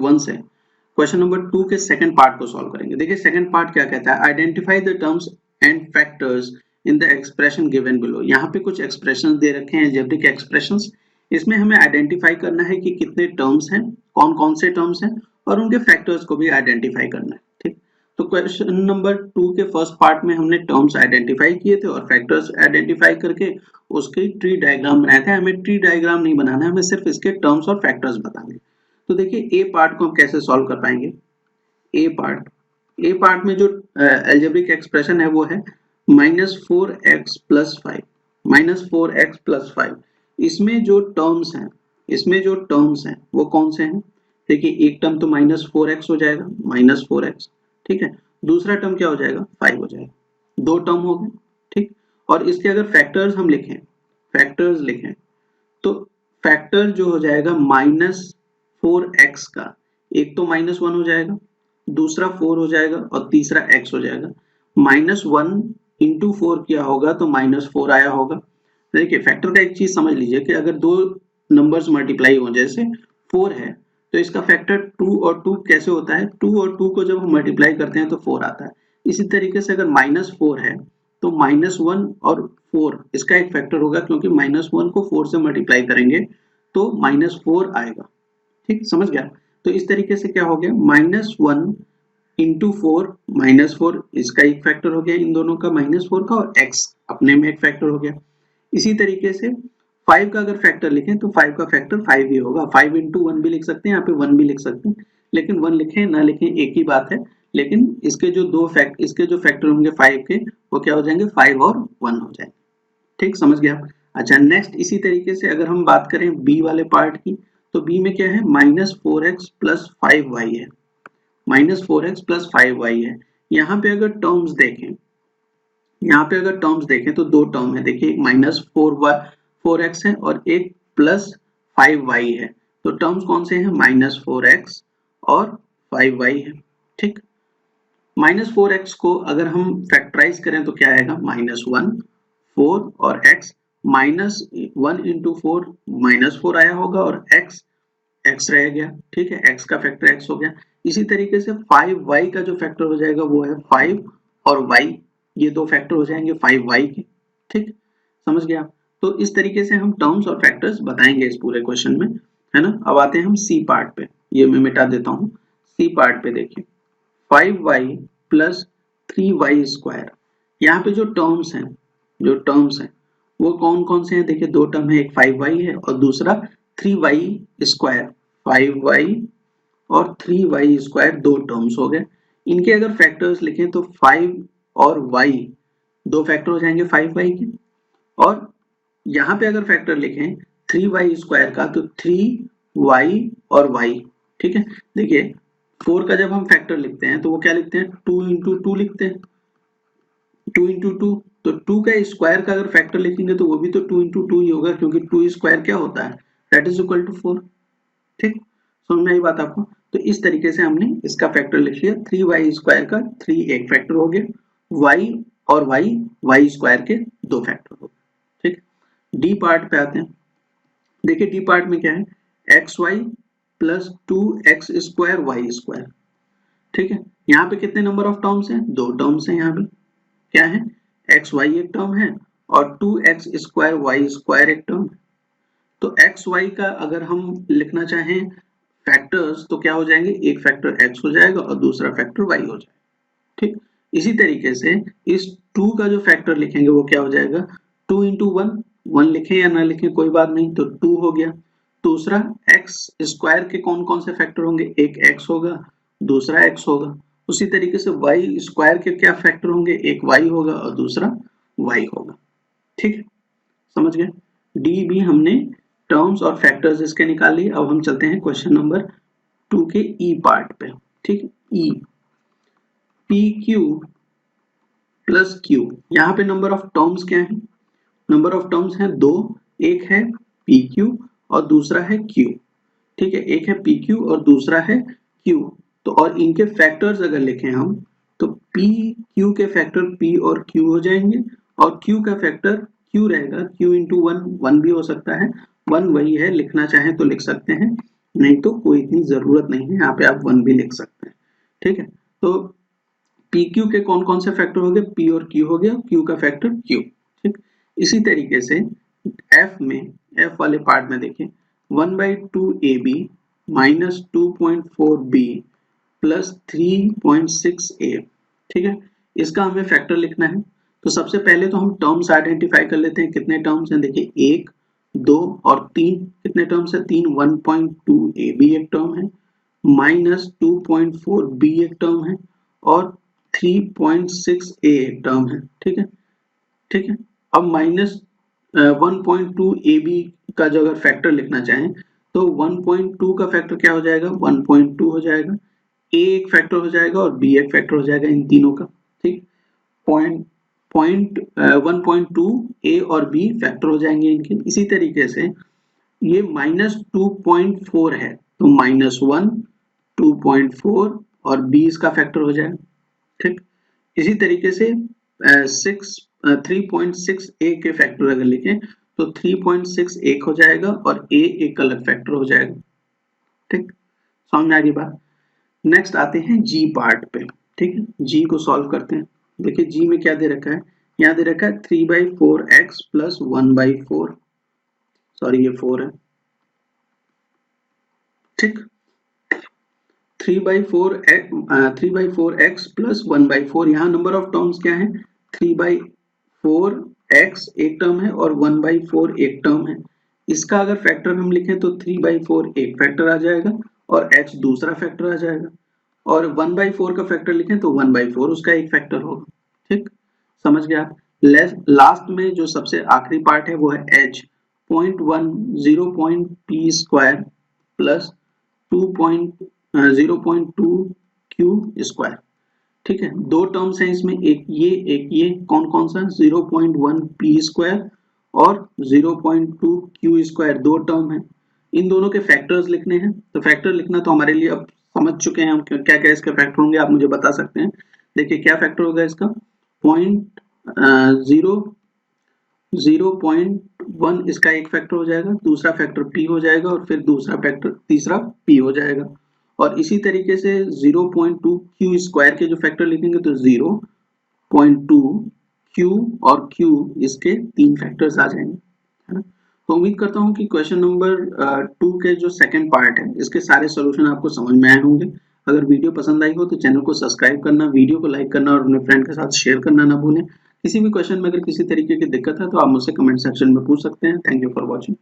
1 से question number 2 के second part को सॉल्व करेंगे। देखिए सेकंड पार्ट क्या कहता है, identify the terms and factors in the expression given below. यहाँ पे कुछ एक्सप्रेशंस दे रखे हैं, अलजेब्रिक एक्सप्रेशंस। इसमें हमें आइडेंटिफाई करना है कि कितने टर्म्स हैं, कौन कौन से टर्म्स हैं, और उनके फैक्टर्स को भी आइडेंटिफाई करना है। ठीक, तो क्वेश्चन नंबर 2 के फर्स्ट पार्ट में हमने टर्म्स आइडेंटिफाई किए थे और फैक्टर्स आइडेंटिफाई करके उसके ट्री डायग्राम बनाए थे। हमें ट्री डायग्राम नहीं बनाना है, हमें सिर्फ इसके टर्म्स और फैक्टर्स बताने। तो देखिए ए पार्ट को हम कैसे सॉल्व कर पाएंगे। ए पार्ट में जो अलजेब्रिक एक्सप्रेशन है वो है -4x + 5, -4x + 5। इसमें जो टर्म्स हैं वो कौन से हैं? देखिए एक टर्म तो -4x हो जाएगा, -4x, ठीक है। दूसरा टर्म क्या हो जाएगा? 5 हो जाएगा। दो टर्म हो गए, ठीक। और इसके अगर फैक्टर्स लिखें तो फैक्टर जो हो जाएगा -4x का, एक तो -1 हो जाएगा, दूसरा 4 हो जाएगा और तीसरा x हो जाएगा। -1 × 4 किया होगा तो -4 आया होगा। देखिए फैक्टर का एक चीज समझ लीजिए कि अगर दो नंबर्स मल्टीप्लाई हो, जैसे 4 है तो इसका फैक्टर 2 और 2 कैसे होता है? 2 और 2 को जब हम मल्टीप्लाई करते हैं तो 4 आता है। इसी तरीके से अगर -4 है तो -1 और 4 इसका एक फैक्टर होगा, क्योंकि -1 को 4 से मल्टीप्लाई करेंगे तो -4 आएगा। ठीक, समझ गया? तो इस तरीके से क्या हो गया, -1 × 4, -4 इसका एक फैक्टर हो गया इन दोनों का, -4 का, और x अपने में एक फैक्टर हो गया। इसी तरीके से 5 का अगर फैक्टर लिखें तो 5 का फैक्टर 5 ही होगा। 5 × 1 भी लिख सकते हैं, यहाँ पे 1 भी लिख सकते हैं, लेकिन 1 लिखें ना लिखें एक ही बात है। लेकिन इसके जो फैक्टर होंगे 5 के, वो क्या हो जाएंगे? 5 और 1 हो जाएंगे। ठीक, समझ गया? अच्छा, नेक्स्ट इसी तरीके से अगर हम बात करें बी वाले पार्ट की, तो बी में क्या है? -4x + 5y है, -4x + 5y है। यहाँ पे अगर टर्म्स देखें तो दो टर्म है। देखिए एक -4x है और एक +5y है। तो टर्म्स कौन से हैं? -4x और 5y है। ठीक, -4x को अगर हम फैक्टराइज करें तो क्या आएगा? -1, 4 और x, -1 × 4 -4 आया होगा और x रह गया। ठीक है, x का फैक्टर x हो गया। इसी तरीके से 5y का जो फैक्टर हो जाएगा वो है 5 और y, ये दो फैक्टर हो जाएंगे 5y के। ठीक, समझ गया? तो इस तरीके से हम टर्म्स और फैक्टर्स बताएंगे इस पूरे क्वेश्चन में, है ना। अब आते हैं हम सी पार्ट पे, ये मैं मिटा देता हूँ। सी पार्ट पे देखिए 5y + 3y²। यहाँ पे जो टर्म्स हैं वो कौन कौन से हैं? देखिए दो टर्म है, एक 5y है और दूसरा 3y²। 5y और 3y² दो टर्म्स हो गए। इनके अगर फैक्टर्स लिखें तो 5 और y दो फैक्टर हो जाएंगे 5y के, और यहाँ पे अगर फैक्टर लिखें 3y² का तो 3y और y। ठीक है, देखिए 4 का जब हम फैक्टर लिखते हैं तो वो क्या लिखते हैं? 2 × 2 लिखते हैं, 2 × 2। तो 2 का स्क्वायर का अगर फैक्टर लिखेंगे तो वो भी तो 2 × 2 ही होगा, क्योंकि 2² क्या होता है? That is equal to 4। ठीक, समझ में आई बात आपको? तो इस तरीके से हमने इसका फैक्टर लिख लिया। 3y² का 3 एक फैक्टर हो गया, y और y² के दो फैक्टर हो गए। ठीक, डी पार्ट पे आते हैं। देखिए डी पार्ट में क्या है? xy + 2x² y²। ठीक है, यहाँ पे कितने नंबर ऑफ टर्म्स हैं? दो टर्म्स हैं। यहाँ पे क्या है? xy एक टर्म है और 2x² y² एक टर्म है। तो xy का अगर हम लिखना चाहें फैक्टर्स तो क्या हो जाएंगे? एक फैक्टर x हो जाएगा और दूसरा फैक्टर y हो जाएगा। ठीक, इसी तरीके से इस 2 का जो फैक्टर लिखेंगे वो क्या हो जाएगा? 2 × 1, 1 लिखें या ना लिखें कोई बात नहीं, तो 2 हो गया। दूसरा x² के कौन कौन से फैक्टर होंगे? एक x होगा, दूसरा x होगा। उसी तरीके से y² के क्या फैक्टर होंगे? एक y होगा और दूसरा y होगा। ठीक, समझ गए? डी भी हमने टर्म्स और फैक्टर्स इसके निकाल लिए। अब हम चलते हैं क्वेश्चन नंबर 2 के ई पार्ट पे। ठीक, ई PQ + Q। यहाँ पे नंबर ऑफ टर्म्स क्या है? नंबर ऑफ टर्म्स हैं दो, एक है PQ और दूसरा है Q। ठीक है, एक है PQ और दूसरा है Q। तो और इनके फैक्टर्स अगर लिखें हम तो PQ के फैक्टर P और Q हो जाएंगे और Q का फैक्टर Q रहेगा, Q × 1 1 भी हो सकता है, 1 वही है, लिखना चाहें तो लिख सकते हैं नहीं तो कोई इतनी जरूरत नहीं है, यहाँ पे आप 1 भी लिख सकते हैं। ठीक है, तो पी क्यू के कौन कौन से फैक्टर हो गए, पी और क्यू हो गया, क्यू का फैक्टर क्यू। ठीक, इसी तरीके से एफ में, एफ वाले पार्ट में देखिए 1/2 A B minus 2.4 B plus 3.6 A. ठीक है, इसका हमें फैक्टर लिखना है। तो सबसे पहले तो हम टर्म्स आइडेंटिफाई कर लेते हैं, कितने टर्म्स हैं। देखिए 1, 2 और 3, कितने टर्म्स है, 3। 1.2 ए बी एक टर्म है, माइनस 2.4 बी एक टर्म है और 3.6 ए एक टर्म है। ठीक है, ठीक है। अब माइनस 1.2 ए बी का जो अगर फैक्टर लिखना चाहें तो 1.2 का फैक्टर क्या हो जाएगा, 1.2 हो जाएगा, ए एक फैक्टर हो जाएगा और बी एक फैक्टर हो जाएगा इन तीनों का। ठीक, पॉइंट 1.2 ए और बी फैक्टर हो जाएंगे इनके। इसी तरीके से ये माइनस 2.4 है तो -1, 2.4 और बी इसका फैक्टर हो जाएगा। ठीक, इसी तरीके से 3.6 ए के फैक्टर अगर लिखें तो 3.6 एक हो जाएगा और ए एक अलग फैक्टर हो जाएगा। ठीक, समझ में आ गई बात। नेक्स्ट आते हैं जी पार्ट पे। ठीक है, जी को सॉल्व करते हैं। देखिए जी में क्या दे रखा है, यहाँ दे रखा है 3/4x प्लस 1/4, सॉरी ये 4 है। ठीक, 3/4x प्लस 1/4, यहाँ नंबर ऑफ टर्म्स क्या है, 3/4x एक टर्म है और 1/4 एक टर्म है। इसका अगर फैक्टर हम लिखें तो 3/4 एक फैक्टर आ जाएगा और h दूसरा फैक्टर आ जाएगा, और 1/4 का फैक्टर लिखें तो 1/4 उसका एक फैक्टर होगा। ठीक, समझ गया आप। लास्ट में जो सबसे आखिरी पार्ट है वो है h, 0.10 square plus 0.2 Q square. ठीक है, दो टर्म्स हैं इसमें, एक ये, कौन कौन सा, 0.1 पी स्क्वायर और 0.2 क्यू स्क्वायर, दो टर्म है। इन दोनों के फैक्टर्स लिखने हैं। तो फैक्टर लिखना तो हमारे लिए अब समझ चुके हैं हम क्या क्या इसके फैक्टर होंगे, आप मुझे बता सकते हैं। देखिए क्या फैक्टर होगा इसका, 0.1 इसका एक फैक्टर हो जाएगा, दूसरा फैक्टर p हो जाएगा और फिर दूसरा फैक्टर तीसरा p हो जाएगा। और इसी तरीके से 0.2 क्यू स्क्वायर के जो फैक्टर लिखेंगे तो 0.2 क्यू और q इसके 3 फैक्टर्स आ जाएंगे, है ना। तो उम्मीद करता हूँ कि क्वेश्चन नंबर 2 के जो सेकंड पार्ट है इसके सारे सॉल्यूशन आपको समझ में आए होंगे। अगर वीडियो पसंद आई हो तो चैनल को सब्सक्राइब करना, वीडियो को लाइक करना और अपने फ्रेंड के साथ शेयर करना ना भूलें। किसी भी क्वेश्चन में अगर किसी तरीके की दिक्कत है तो आप मुझसे कमेंट सेक्शन में पूछ सकते हैं। Thank you for watching.